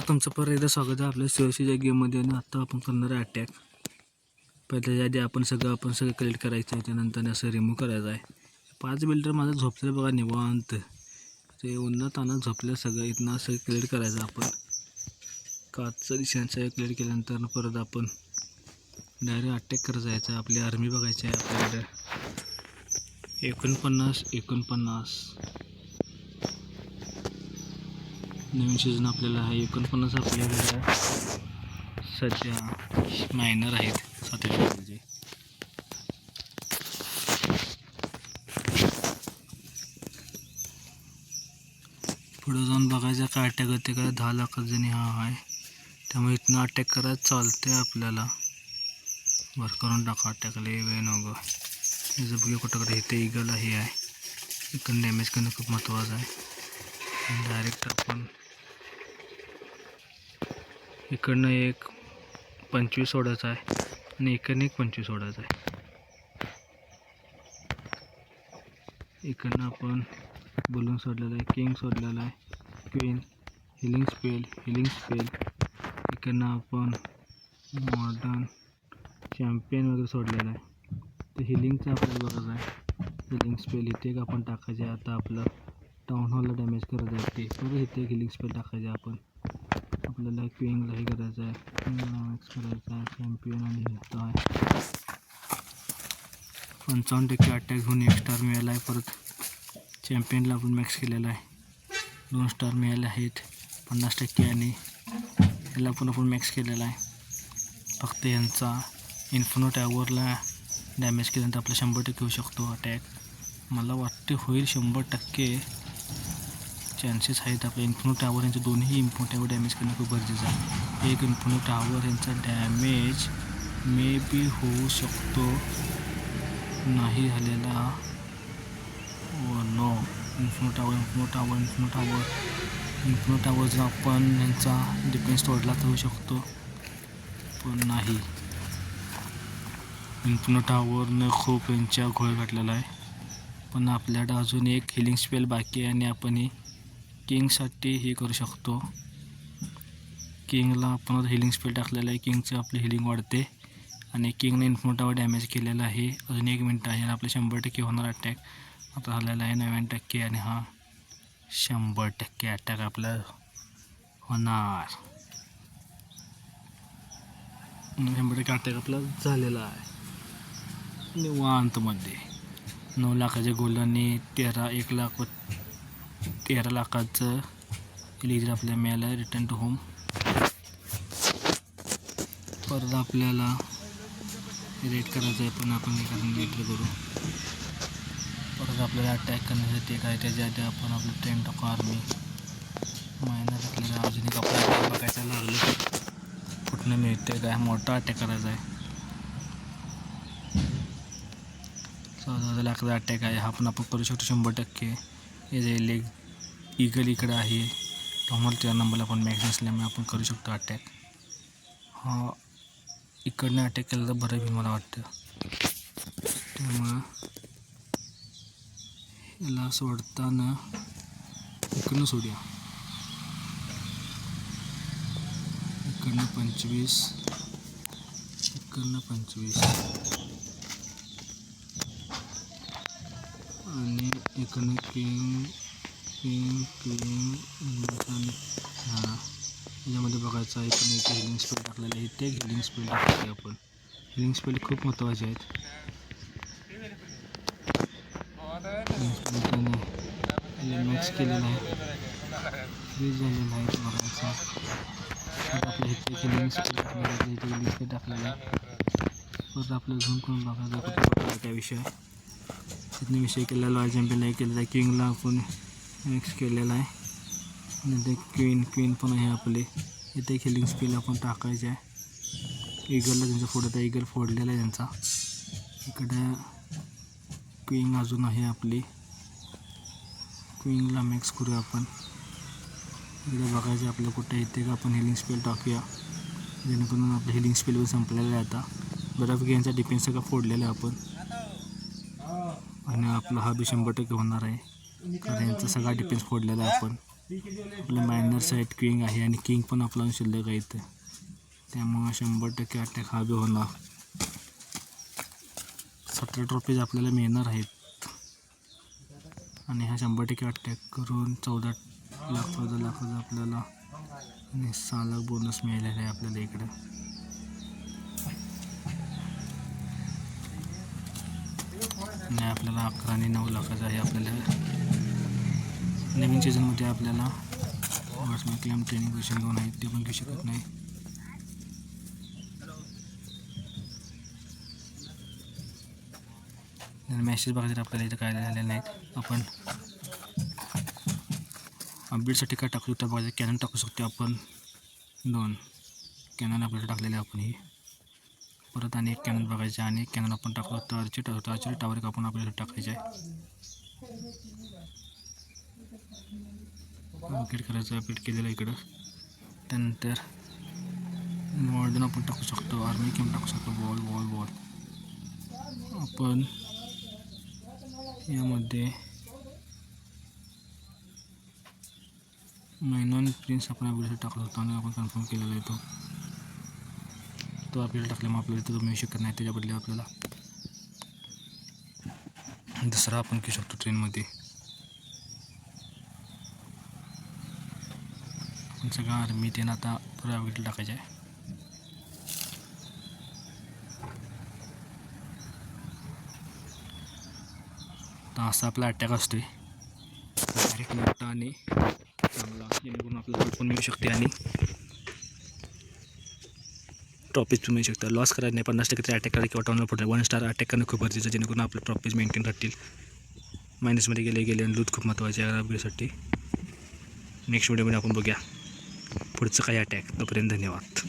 तुमचं परत एकदा स्वागत आहे आपल्या सुरक्षेच्या गेममध्ये. आणि आता आपण करणार आहे अटॅक. पहिल्या आधी आपण सगळं कलेक्ट करायचं आहे, त्यानंतर असं रिमूव्ह करायचं आहे. 5 बिल्डर माझं झोपलं बघा निवांत, ते उन्हात तानात झोपलं. सगळं इथनं असं क्लिअर करायचं आपण. काचचं दिशांचं क्लिअर केल्यानंतर परत आपण डायरेक्ट अटॅक करत जायचं. आपली आर्मी बघायची आहे आपल्याकडे 49 नवीन सीझन आपल्याला आहे. 49 आपल्याकडे सध्या मायनर आहेत 7 पुढं जाऊन बघायचं काय अटॅक होते का. 10 लाख जणी हा आहे, त्यामुळे इथनं अटॅक करायला चालते आपल्याला. वर करून टाका अटॅकला वेळ नको. त्याचं बघूया कुठं इथे ईगल हे आहे, इकडून डॅमेज करणं खूप महत्त्वाचं आहे. डायरेक्ट आपण इकडनं एक 25 सोडायचा आहे आणि इकडनं एक 25 सोडायचा आहे. इकडनं आपण बलून सोडलेला आहे, किंग सोडलेला आहे, क्वीन, हिलिंग स्पेल. इकडनं आपण मॉडर्न चॅम्पियन वगैरे सोडलेला आहे. तर हिलिंगचं आपल्याला बघायचं आहे. हिलिंग स्पेल इथे एक आपण टाकायचे आहे. आता आपलं टाउन हॉलला डॅमेज करायचं आहे, ते परत इथे एक हिलिंग स्पेल टाकायचे आपण. आपल्याला क्वीनलाही करायचं आहे, मॅक्स करायचं आहे, चॅम्पियन आणि हे आहे. 55% अटॅक होऊन 1 स्टार मिळाला आहे. परत चॅम्पियनला आपण मॅक्स केलेला आहे, 2 स्टार मिळाले आहेत 50%. आणि याला पण आपण मॅक्स केलेला आहे. फक्त यांचा इन्फिनो टॉवरला डॅमेज केल्यानंतर आपला 100% होऊ शकतो अटॅक. मला वाटते होईल 100% चान्सेस आहेत. आपल्या इन्फिनो टॉवर यांचे दोन्ही इन्फिनो टॉवर डॅमेज करणं खूप गरजेचं आहे. एक इन्फिनो टॉवर यांचा डॅमेज मे बी होऊ शकतो, नाही झालेला. व नो, इन्फिनो टॉवर जर आपण यांचा डिफेन्स तोडला तर होऊ शकतो, पण नाही. इन्फिनो टॉवरनं खूप यांच्या घोळ घातलेला आहे. पण आपल्याकडे अजून एक हिलिंग स्पेल बाकी आहे आणि आपण किंगसाठी हे करू शकतो. किंगला आपण हिलिंग स्पेल टाकलेला आहे, किंगचं आपली हिलिंग वाढते. आणि किंगने इन्फिनो टॉवर डॅमेज केलेला आहे. अजून 1 मिनिट आहे आणि आपलं 100% होणार अटॅक. आता झालेला आहे 90% आणि हा 100% अटॅक आपला होणार. 100% अटॅक आपला झालेला आहे निवांतमध्ये. 9 लाखाचे गोल्ड आणि 13 लाखाचं इलिजर आपल्याला मिळालं आहे. Return to home. परत आपल्याला रेड करायचं आहे, पण आपण एखादं रेड करू. परत आपल्याला अटॅक करण्यासाठी काय त्याच्या आधी आपण आपलं ट्रेन टाकू आर्मी मायनर. आपल्याला अजून एक आपल्याला बघायचं लागलं कुठनं मिळते काय. मोठा अटॅक करायचा आहे. 14 लाखाचा अटॅक आहे, हा पण आपण करू शकतो 100%. हे लेग ईगल इकडं आहे, त्यामुळे 3 नंबरला आपण मॅक्स नसल्यामुळे आपण करू शकतो अटॅक. हा इकडनं अटॅक केला तर बरं बी मला वाटतं. त्यामुळं याला सोडताना इकडनं सोडूया. इकडनं 25, इकडनं 25 आणि इकडनं किंग. हां, याच्यामध्ये बघायचं आहे. पण इथे हिलिंग स्पेल टाकलेलं आहे, इथे हिलिंग स्पेल टाकले आपण. हिलिंग स्पेल खूप महत्त्वाचे आहेत. मॅक्स केलेलं आहे, फ्रीज झालेलं आहे बघायचं. आपलं इथे हिलिंग स्पेल टाकलेलं आहे, इथे हिलिंग स्पेल टाकलेलं आहे. परत आपलं झूम करून बघायचं कुठं त्या विषय तिथनं विषय केलेला आहे. चॅम्पियनला केलेला आहे, किंगला आपण मॅक्स केलेला आहे. नंतर क्वीन पण आहे आपले. इथे एक हिलिंग स्पेल आपण टाकायचे आहे. ईगलला त्यांचा फोडत आहे, ईगल फोडलेला आहे त्यांचा. इकडे क्वीन अजून आहे आपली, क्वीनला मॅक्स करूया आपण. इकडे बघायचं आपलं कुठं येते का आपण हिलिंग स्पेल टाकूया, जेणेकरून आपलं हिलिंग स्पेल संपलेलं आहे. आता बऱ्यापैकी यांचा डिफेन्स सगळं फोडलेला आहे आपण. आणि आपला हा बी 100% होणार आहे, कारण यांचा सगळा डिफेन्स फोडलेला आहे आपण. आपले मायनर्स आहेत, किंग आहे आणि किंग पण आपला शिल्लक आहे इथं. त्यामुळं 100% अटॅक हा बी होणार. 17 ट्रॉफीज आपल्याला मिळणार आहेत आणि हा 100% अटॅक करून 14 लाख आपल्याला आणि 6 लाख बोनस मिळालेला आहे आपल्याला इकडं. आणि आपल्याला 11 आणि 9 लाखाचा आहे आपल्याला नवीन सीझनमध्ये. आपल्याला वॉट्समॅन क्लेम ट्रेनिंग क्वेश्चन दोन आहेत, ते पण घेऊ शकत नाही. मॅसेज बघायला आपल्याला इथं काय झालेले नाहीत. आपण अपडेटसाठी काय टाकू शकतो बघायचं. कॅनन टाकू शकतो आपण 2 कॅनन अपडेट टाकलेले आपण ही. परत आणि एक कॅनन बघायचे आणि एक कॅनन आपण टाकलो तर आर्चरी टावर आपण आपल्याला टाकायचे आहे. अपडेट करायचं, अपडेट केलेलं इकडं. त्यानंतर मॉडर्न आपण टाकू शकतो, आर्मी कॅम्प टाकू शकतो, बॉल आपण यामध्ये मैनॉन प्रिन्स आपण आपल्याला टाकला होता आणि आपण कन्फर्म केलेला आहे. तो आपल्याला टाकल्यामुळे आपल्याला तो मिळू शकत नाही. त्याच्या बदले आपल्याला दुसरा आपण घेऊ शकतो ट्रेनमध्ये. आपण सगळं आर्मी ते आता प्रायव्हेटला टाकायचं आहे. तर असा आपला अटॅक असतोय डायरेक्ट मोठा आणि चांगला, जेणेकरून आपल्याला पण मिळू शकते आणि ट्रॉफीज पण मिळू शकतात. लॉस करायला नाही, 50% अटॅक करायला किंवा टाउनवर पडलं 1 स्टार अटॅक करणं खूप गरजेचं, जेणेकरून आपले ट्रॉफीज मेंटेन राहतील. मायनसमध्ये गेले आणि लूट खूप महत्त्वाचे आहे अपग्रेडसाठी. नेक्स्ट व्हिडिओमध्ये आपण बघूया पुढचं काही अटॅक. तोपर्यंत धन्यवाद.